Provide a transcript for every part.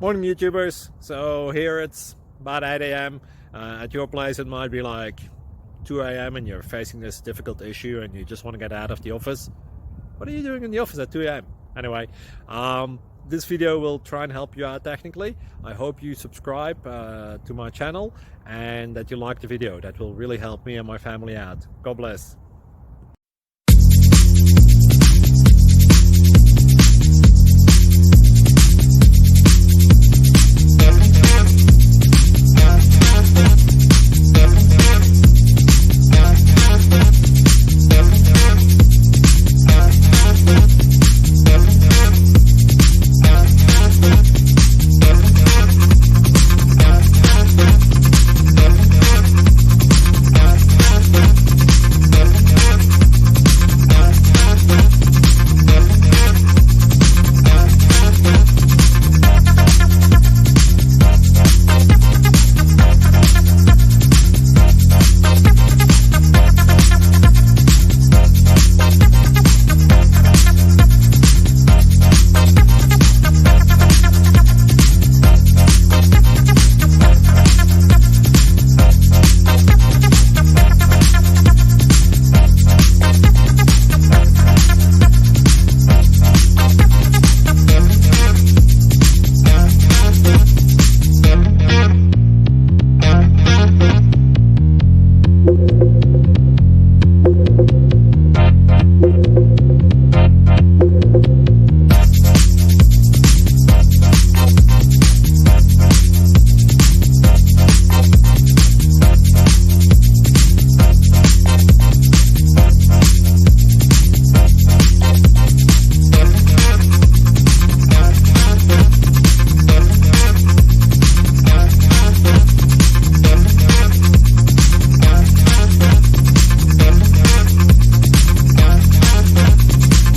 Morning YouTubers. So here it's about 8 a.m. At your place it might be like 2 a.m. and you're facing this difficult issue and you just want to get out of the office. What are you doing in the office at 2 a.m.? Anyway, this video will try and help you out technically. I hope you subscribe to my channel and that you like the video. That will really help me and my family out. God bless.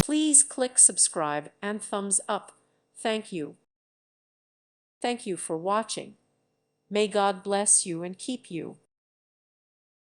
Please click subscribe and thumbs up. Thank you. Thank you for watching. May God bless you and keep you.